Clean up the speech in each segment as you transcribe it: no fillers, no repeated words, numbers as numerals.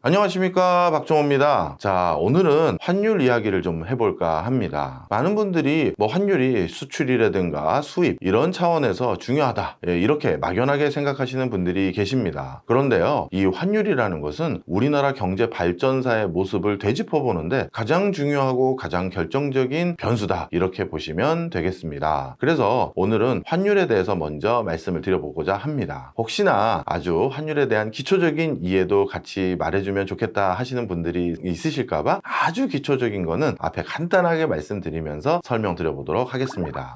안녕하십니까, 박종호입니다. 자, 오늘은 환율 이야기를 좀 해볼까 합니다. 많은 분들이 환율이 수출이라든가 수입 이런 차원에서 중요하다, 이렇게 막연하게 생각하시는 분들이 계십니다. 그런데요, 이 환율이라는 것은 우리나라 경제 발전사의 모습을 되짚어 보는데 가장 중요하고 가장 결정적인 변수다, 이렇게 보시면 되겠습니다. 그래서 오늘은 환율에 대해서 먼저 말씀을 드려보고자 합니다. 혹시나 아주 환율에 대한 기초적인 이해도 같이 말해주면 좋겠다 하시는 분들이 있으실까봐 아주 기초적인 거는 앞에 간단하게 말씀드리면서 설명드려보도록 하겠습니다.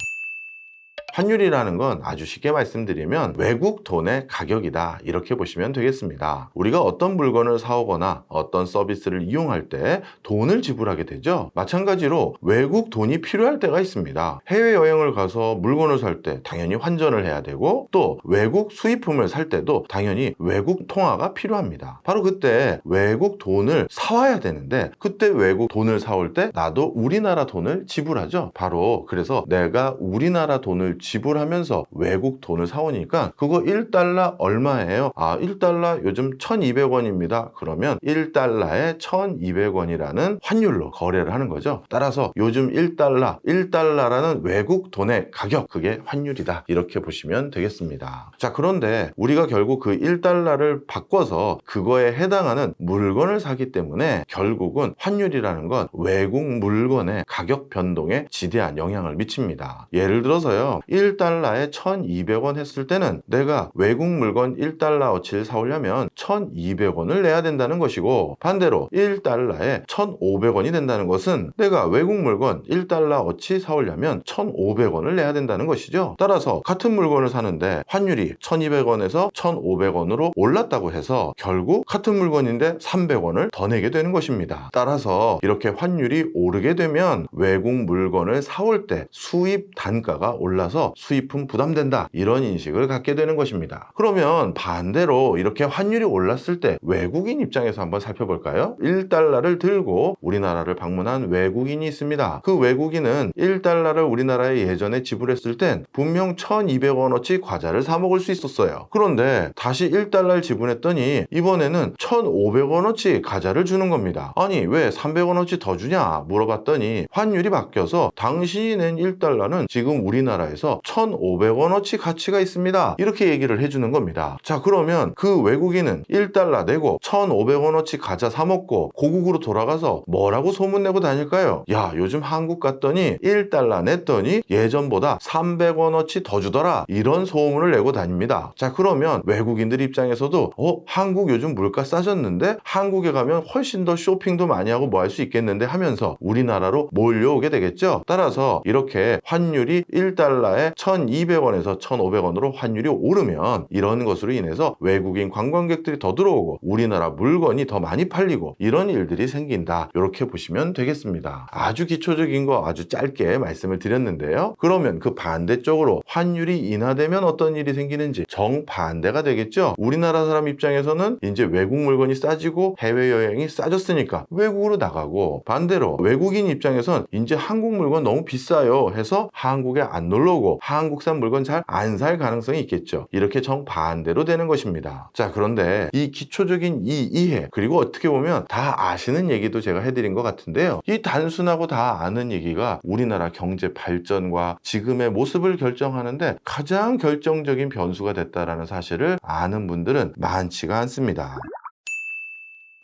환율이라는 건 아주 쉽게 말씀드리면 외국 돈의 가격이다, 이렇게 보시면 되겠습니다. 우리가 어떤 물건을 사오거나 어떤 서비스를 이용할 때 돈을 지불하게 되죠. 마찬가지로 외국 돈이 필요할 때가 있습니다. 해외여행을 가서 물건을 살 때 당연히 환전을 해야 되고, 또 외국 수입품을 살 때도 당연히 외국 통화가 필요합니다. 바로 그때 외국 돈을 사와야 되는데, 그때 외국 돈을 사올 때 나도 우리나라 돈을 지불하죠. 바로 그래서 내가 우리나라 돈을 지불하면서 외국 돈을 사오니까 그거 1달러 얼마예요? 1달러 요즘 1200원입니다. 그러면 1달러에 1200원이라는 환율로 거래를 하는 거죠. 따라서 요즘 1달러라는 외국 돈의 가격, 그게 환율이다, 이렇게 보시면 되겠습니다. 자, 그런데 우리가 결국 그 1달러를 바꿔서 그거에 해당하는 물건을 사기 때문에 결국은 환율이라는 건 외국 물건의 가격 변동에 지대한 영향을 미칩니다. 예를 들어서요, 1달러에 1200원 했을 때는 내가 외국 물건 1달러어치를 사오려면 1200원을 내야 된다는 것이고, 반대로 1달러에 1500원이 된다는 것은 내가 외국 물건 1달러어치 사오려면 1500원을 내야 된다는 것이죠. 따라서 같은 물건을 사는데 환율이 1200원에서 1500원으로 올랐다고 해서 결국 같은 물건인데 300원을 더 내게 되는 것입니다. 따라서 이렇게 환율이 오르게 되면 외국 물건을 사올 때 수입 단가가 올라서 수입품 부담된다, 이런 인식을 갖게 되는 것입니다. 그러면 반대로 이렇게 환율이 올랐을 때 외국인 입장에서 한번 살펴볼까요? 1달러를 들고 우리나라를 방문한 외국인이 있습니다. 그 외국인은 1달러를 우리나라에 예전에 지불했을 땐 분명 1200원어치 과자를 사 먹을 수 있었어요. 그런데 다시 1달러를 지불했더니 이번에는 1500원어치 과자를 주는 겁니다. 아니, 왜 300원어치 더 주냐 물어봤더니 환율이 바뀌어서 당신이 낸 1달러는 지금 우리나라에서 1500원어치 가치가 있습니다, 이렇게 얘기를 해주는 겁니다. 자, 그러면 그 외국인은 1달러 내고 1500원어치 과자 사 먹고 고국으로 돌아가서 뭐라고 소문내고 다닐까요? 야, 요즘 한국 갔더니 1달러 냈더니 예전보다 300원어치 더 주더라, 이런 소문을 내고 다닙니다. 자, 그러면 외국인들 입장에서도 한국 요즘 물가 싸졌는데 한국에 가면 훨씬 더 쇼핑도 많이 하고 뭐 할 수 있겠는데 하면서 우리나라로 몰려오게 되겠죠. 따라서 이렇게 환율이 1달러에 1200원에서 1500원으로 환율이 오르면 이런 것으로 인해서 외국인 관광객들이 더 들어오고 우리나라 물건이 더 많이 팔리고 이런 일들이 생긴다, 이렇게 보시면 되겠습니다. 아주 기초적인 거 아주 짧게 말씀을 드렸는데요. 그러면 그 반대쪽으로 환율이 인하되면 어떤 일이 생기는지 정반대가 되겠죠. 우리나라 사람 입장에서는 이제 외국 물건이 싸지고 해외여행이 싸졌으니까 외국으로 나가고, 반대로 외국인 입장에선 이제 한국 물건 너무 비싸요 해서 한국에 안 놀러 오고 한국산 물건 잘 안 살 가능성이 있겠죠. 이렇게 정반대로 되는 것입니다. 자, 그런데 이 기초적인 이 이해, 그리고 어떻게 보면 다 아시는 얘기도 제가 해드린 것 같은데요, 이 단순하고 다 아는 얘기가 우리나라 경제 발전과 지금의 모습을 결정하는데 가장 결정적인 변수가 됐다라는 사실을 아는 분들은 많지가 않습니다.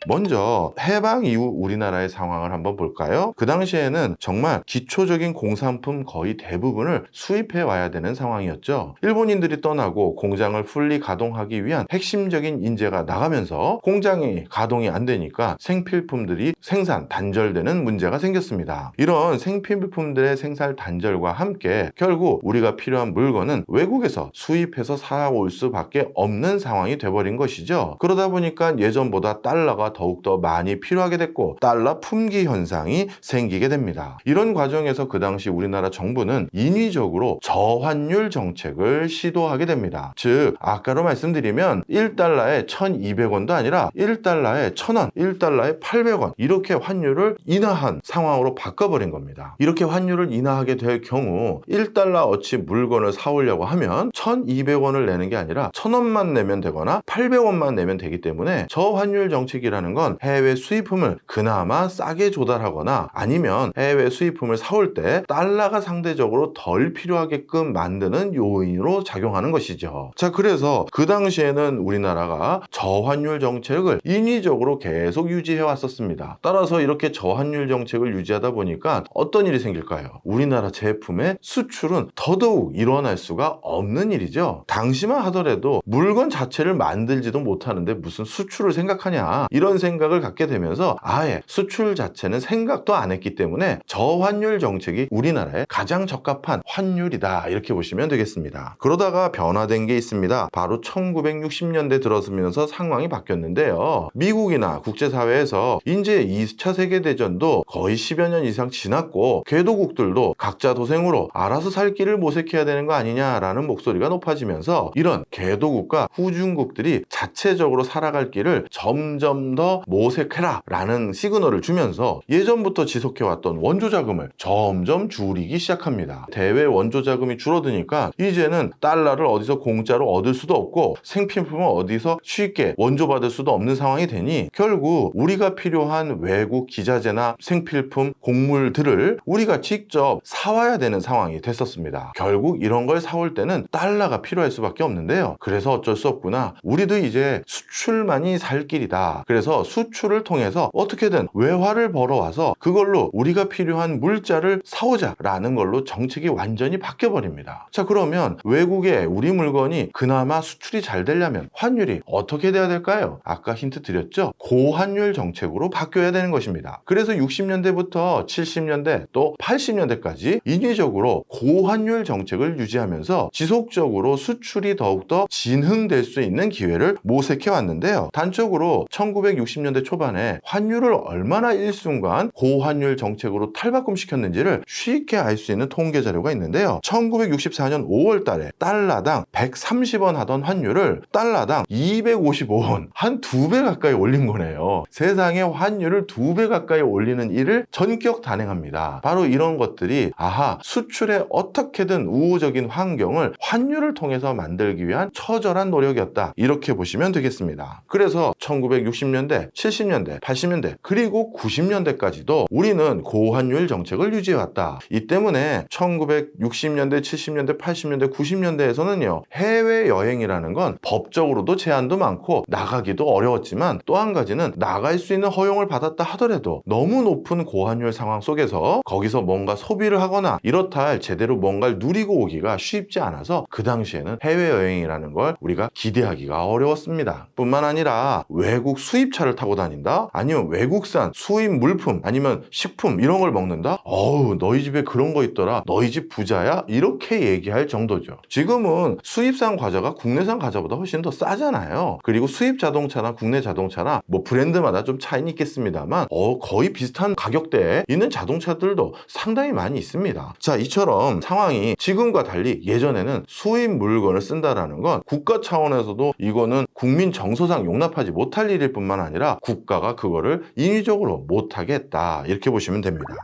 먼저 해방 이후 우리나라의 상황을 한번 볼까요? 그 당시에는 정말 기초적인 공산품 거의 대부분을 수입해 와야 되는 상황이었죠. 일본인들이 떠나고 공장을 풀리 가동하기 위한 핵심적인 인재가 나가면서 공장이 가동이 안 되니까 생필품들이 생산 단절되는 문제가 생겼습니다. 이런 생필품들의 생산 단절과 함께 결국 우리가 필요한 물건은 외국에서 수입해서 사올 수밖에 없는 상황이 돼버린 것이죠. 그러다 보니까 예전보다 달러가 더욱더 많이 필요하게 됐고 달러 품귀 현상이 생기게 됩니다. 이런 과정에서 그 당시 우리나라 정부는 인위적으로 저환율 정책을 시도하게 됩니다. 즉, 아까로 말씀드리면 1달러에 1200원도 아니라 1달러에 1000원, 1달러에 800원, 이렇게 환율을 인하한 상황으로 바꿔버린 겁니다. 이렇게 환율을 인하하게 될 경우 1달러어치 물건을 사오려고 하면 1200원을 내는 게 아니라 1000원만 내면 되거나 800원만 내면 되기 때문에 저환율 정책이라는 환율이라는 건 해외 수입품을 그나마 싸게 조달하거나 아니면 해외 수입품을 사올 때 달러가 상대적으로 덜 필요하게끔 만드는 요인으로 작용하는 것이죠. 자, 그래서 그 당시에는 우리나라가 저환율 정책을 인위적으로 계속 유지해 왔었습니다. 따라서 이렇게 저환율 정책을 유지하다 보니까 어떤 일이 생길까요? 우리나라 제품의 수출은 더더욱 일어날 수가 없는 일이죠. 당시만 하더라도 물건 자체를 만들지도 못하는데 무슨 수출을 생각하냐, 이런 생각을 갖게 되면서 아예 수출 자체는 생각도 안 했기 때문에 저환율 정책이 우리나라에 가장 적합한 환율이다, 이렇게 보시면 되겠습니다. 그러다가 변화된 게 있습니다. 바로 1960년대 들어서면서 상황이 바뀌었는데요. 미국이나 국제사회에서 이제 2차 세계대전도 거의 10여 년 이상 지났고 개도국들도 각자 도생으로 알아서 살 길을 모색해야 되는 거 아니냐라는 목소리가 높아지면서 이런 개도국과 후진국들이 자체적으로 살아갈 길을 점점 더 모색해라 라는 시그널을 주면서 예전부터 지속해왔던 원조자금을 점점 줄이기 시작합니다. 대외 원조자금이 줄어드니까 이제는 달러를 어디서 공짜로 얻을 수도 없고 생필품을 어디서 쉽게 원조받을 수도 없는 상황이 되니 결국 우리가 필요한 외국 기자재나 생필품, 곡물들을 우리가 직접 사와야 되는 상황이 됐었습니다. 결국 이런 걸 사올 때는 달러가 필요할 수밖에 없는데요. 그래서 어쩔 수 없구나, 우리도 이제 수출만이 살 길이다. 그래서 수출을 통해서 어떻게든 외화를 벌어와서 그걸로 우리가 필요한 물자를 사오자 라는 걸로 정책이 완전히 바뀌어버립니다. 자, 그러면 외국에 우리 물건이 그나마 수출이 잘 되려면 환율이 어떻게 돼야 될까요? 아까 힌트 드렸죠? 고환율 정책으로 바뀌어야 되는 것입니다. 그래서 60년대부터 70년대 또 80년대까지 인위적으로 고환율 정책을 유지하면서 지속적으로 수출이 더욱더 진흥될 수 있는 기회를 모색해 왔는데요. 단적으로 1960년대 초반에 환율을 얼마나 일순간 고환율 정책으로 탈바꿈시켰는지를 쉽게 알 수 있는 통계 자료가 있는데요. 1964년 5월 달에 달러당 130원 하던 환율을 달러당 255원, 한 2배 가까이 올린 거네요. 세상에 환율을 2배 가까이 올리는 일을 전격 단행합니다. 바로 이런 것들이 아하, 수출에 어떻게든 우호적인 환경을 환율을 통해서 만들기 위한 처절한 노력이었다, 이렇게 보시면 되겠습니다. 그래서 1960년대, 70년대, 80년대 그리고 90년대까지도 우리는 고환율 정책을 유지해왔다. 이 때문에 1960년대, 70년대, 80년대, 90년대에서는요, 해외여행이라는 건 법적으로도 제한도 많고 나가기도 어려웠지만 또 한 가지는 나갈 수 있는 허용을 받았다 하더라도 너무 높은 고환율 상황 속에서 거기서 뭔가 소비를 하거나 이렇다 할 제대로 뭔가를 누리고 오기가 쉽지 않아서 그 당시에는 해외여행이라는 걸 우리가 기대하기가 어려웠습니다. 뿐만 아니라 외국 수입차를 타고 다닌다? 아니면 외국산 수입 물품 아니면 식품 이런 걸 먹는다? 어우, 너희 집에 그런 거 있더라, 너희 집 부자야? 이렇게 얘기할 정도죠. 지금은 수입산 과자가 국내산 과자보다 훨씬 더 싸잖아요. 그리고 수입 자동차나 국내 자동차나 뭐 브랜드마다 좀 차이는 있겠습니다만 거의 비슷한 가격대에 있는 자동차들도 상당히 많이 있습니다. 자, 이처럼 상황이 지금과 달리 예전에는 수입 물건을 쓴다라는 건 국가 차원에서도 이거는 국민 정서상 용납하지 못할 일일 뿐만 아니라 국가가 그거를 인위적으로 못하게 했다, 이렇게 보시면 됩니다.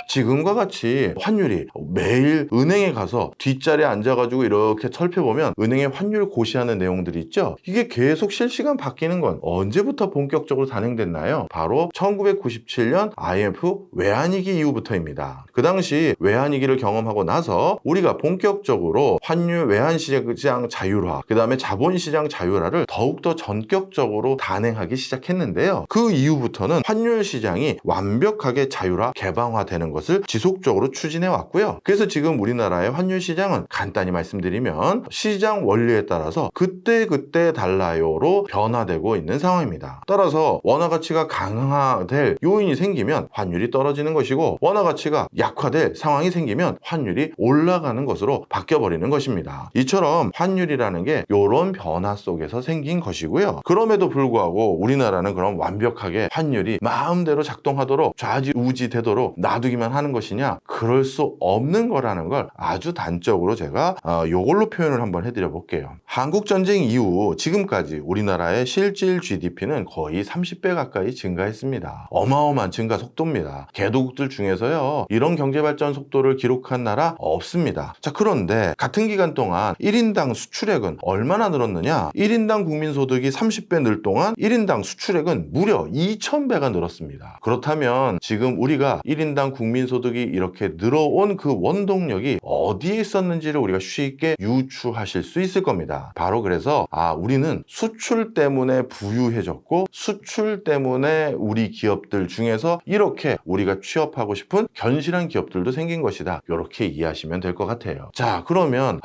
지금과 같이 환율이 매일 은행에 가서 뒷자리에 앉아가지고 이렇게 살펴보면 은행에 환율 고시하는 내용들이 있죠. 이게 계속 실시간 바뀌는 건 언제부터 본격적으로 단행됐나요? 바로 1997년 IMF 외환위기 이후부터입니다. 그 당시 외환위기를 경험하고 나서 우리가 본격적으로 환율 외환시장 자율화, 그 다음에 자본시장 자율화를 더욱더 전격적으로 단행하기 시작했는데요. 그 이후부터는 환율 시장이 완벽하게 자율화, 개방화되는 것을 지속적으로 추진해 왔고요. 그래서 지금 우리나라의 환율 시장은 간단히 말씀드리면 시장 원리에 따라서 그때그때 달라요로 변화되고 있는 상황입니다. 따라서 원화 가치가 강화될 요인이 생기면 환율이 떨어지는 것이고 원화 가치가 약화될 상황이 생기면 환율이 올라가는 것으로 바뀌어버리는 것입니다. 이처럼 환율이라는 게 이런 변화 속에서 생긴 것이고요. 그럼에도 불구하고 우리나라는 그럼 완벽하게 환율이 마음대로 작동하도록 좌지우지 되도록 놔두기만 있으면 하는 것이냐? 그럴 수 없는 거라는 걸 아주 단적으로 제가 요걸로 표현을 한번 해드려 볼게요. 한국전쟁 이후 지금까지 우리나라의 실질 GDP는 거의 30배 가까이 증가했습니다. 어마어마한 증가 속도입니다. 개도국들 중에서요, 이런 경제발전 속도를 기록한 나라 없습니다. 자, 그런데 같은 기간 동안 1인당 수출액은 얼마나 늘었느냐? 1인당 국민소득이 30배 늘 동안 1인당 수출액은 무려 2000배가 늘었습니다. 그렇다면 지금 우리가 1인당 국민소득이 이렇게 늘어온 그 원동력이 어디에 있었는지를 우리가 쉽게 유추하실 수 있을 겁니다. 바로 그래서 우리는 수출 때문에 부유해졌고 수출 때문에 우리 기업들 중에서 이렇게 우리가 취업하고 싶은 견실한 기업들도 생긴 것이다. 이렇게 이해하시면 될 것 같아요. 자, 그러면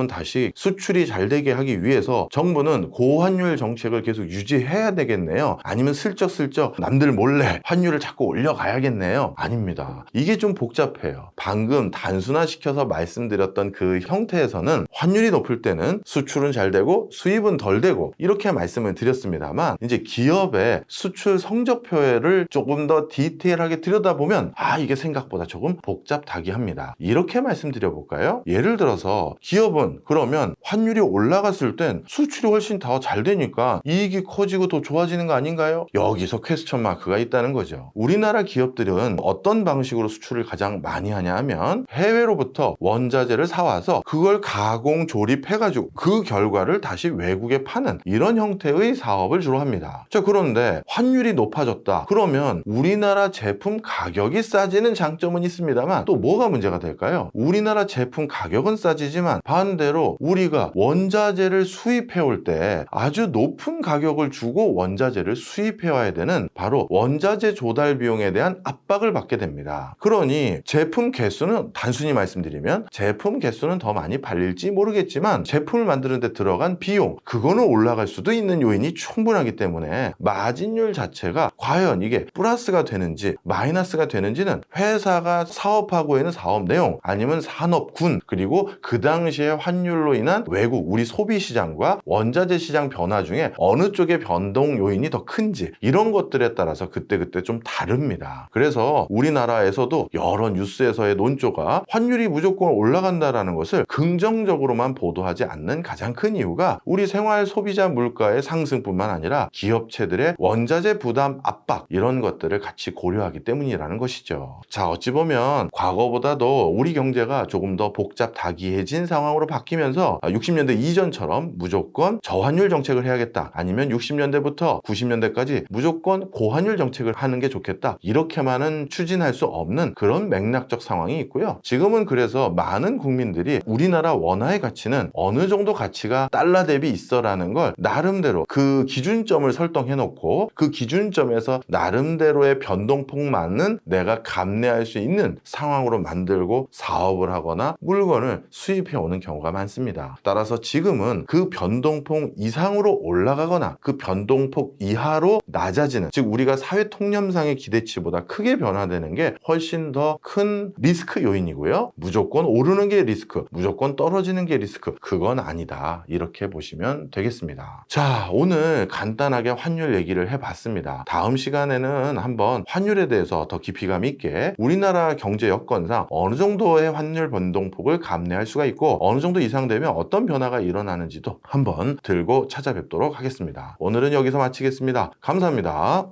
다시 수출이 잘 되게 하기 위해서 정부는 고환율 정책을 계속 유지해야 되겠네요. 아니면 슬쩍슬쩍 남들 몰래 환율을 자꾸 올려가야겠네요. 아닙니다. 이게 좀 복잡해요. 방금 단순화시켜서 말씀드렸던 그 형태에서는 환율이 높을 때는 수출은 잘 되고 수입은 덜 되고 이렇게 말씀을 드렸습니다만, 이제 기업의 수출 성적표를 조금 더 디테일하게 들여다보면 이게 생각보다 조금 복잡다기합니다. 이렇게 말씀드려 볼까요? 예를 들어서 기업은 그러면 환율이 올라갔을 땐 수출이 훨씬 더 잘 되니까 이익이 커지고 더 좋아지는 거 아닌가요? 여기서 퀘스천 마크가 있다는 거죠. 우리나라 기업들은 어떤 방식으로 수출을 가장 많이 하냐 하면 해외로부터 원자재를 사와서 그걸 가공 조립해가지고 그 결과를 다시 외국에 파는 이런 형태의 사업을 주로 합니다. 자, 그런데 환율이 높아졌다 그러면 우리나라 제품 가격이 싸지는 장점은 있습니다만 또 뭐가 문제가 될까요? 우리나라 제품 가격은 싸지지만 반대로 우리가 원자재를 수입해올 때 아주 높은 가격을 주고 원자재를 수입해와야 되는 바로 원자재 조달 비용에 대한 압박을 받게 됩니다. 그러니 제품 개수는 단순히 말씀드리면 제품 개수는 더 많이 팔릴지 모르겠지만 제품을 만드는 데 들어간 비용, 그거는 올라갈 수도 있는 요인이 충분하기 때문에 마진율 자체가 과연 이게 플러스가 되는지 마이너스가 되는지는 회사가 사업하고 있는 사업 내용 아니면 산업군 그리고 그 당시의 환율로 인한 외국 우리 소비 시장과 원자재 시장 변화 중에 어느 쪽의 변동 요인이 더 큰지 이런 것들에 따라서 그때그때 좀 다릅니다. 그래서 우리나라에서도 여러 뉴스에서의 논조가 환율이 무조건 올라간다라는 것을 긍정적으로만 보도하지 않는 가장 큰 이유가 우리 생활 소비자 물가의 상승뿐만 아니라 기업체들의 원자재 부담 압박 이런 것들을 같이 고려하기 때문이라는 것이죠. 자, 어찌 보면 과거보다도 우리 경제가 조금 더 복잡다기해진 상황으로 바뀌면서 60년대 이전처럼 무조건 저환율 정책을 해야겠다 아니면 60년대부터 90년대까지 무조건 고환율 정책을 하는 게 좋겠다 이렇게만은 추진할 수 없는 그런 맥락적 상황이 있고요. 지금은 그래서 많은 국민들이 우리나라 원화의 가치는 어느 정도 가치가 달러 대비 있어라는 걸 나름대로 그 기준점을 설정해 놓고 그 기준점에서 나름대로의 변동폭만은 내가 감내할 수 있는 상황으로 만들고 사업을 하거나 물건을 수입해 오는 경우가 많습니다. 따라서 지금은 그 변동폭 이상으로 올라가거나 그 변동폭 이하로 낮아지는, 즉 우리가 사회 통념상의 기대치보다 크게 변화되는 게 훨씬 더 큰 리스크 요인이고요. 무조건 오르는 게 리스크, 무조건 떨어지는 게 리스크, 그건 아니다. 이렇게 보시면 되겠습니다. 자, 오늘 간단하게 환율 얘기를 해봤습니다. 다음 시간에는 한번 환율에 대해서 더 깊이감 있게 우리나라 경제 여건상 어느 정도의 환율 변동폭을 감내할 수가 있고 어느 정도 이상 되면 어떤 변화가 일어나는지도 한번 들고 찾아뵙도록 하겠습니다. 오늘은 여기서 마치겠습니다. 감사합니다.